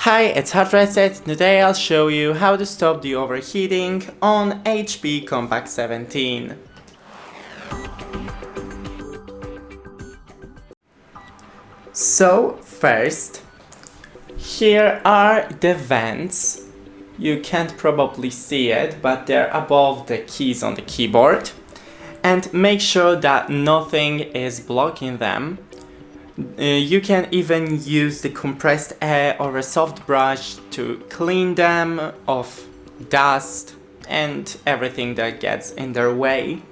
Hi, it's HardReset. Today I'll show you how to stop the overheating on HP Compaq 17. So first, here are the vents. You can't probably see it, but they're above the keys on the keyboard. And make sure that nothing is blocking them. You can even use the compressed air or a soft brush to clean them of dust and everything that gets in their way.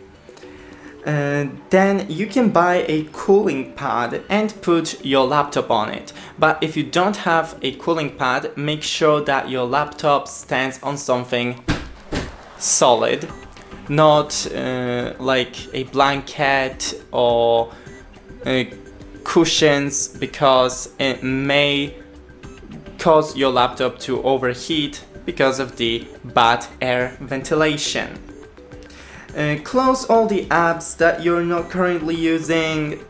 Then you can buy a cooling pad and put your laptop on it. But if you don't have a cooling pad, make sure that your laptop stands on something solid, not like a blanket or cushions, because it may cause your laptop to overheat because of the bad air ventilation. Close all the apps that you're not currently using,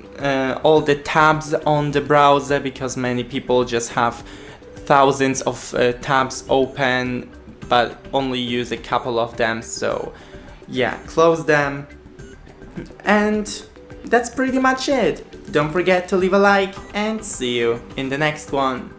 all the tabs on the browser, because many people just have thousands of tabs open but only use a couple of them. So yeah, close them, and that's pretty much it. Don't forget to leave a like and see you in the next one.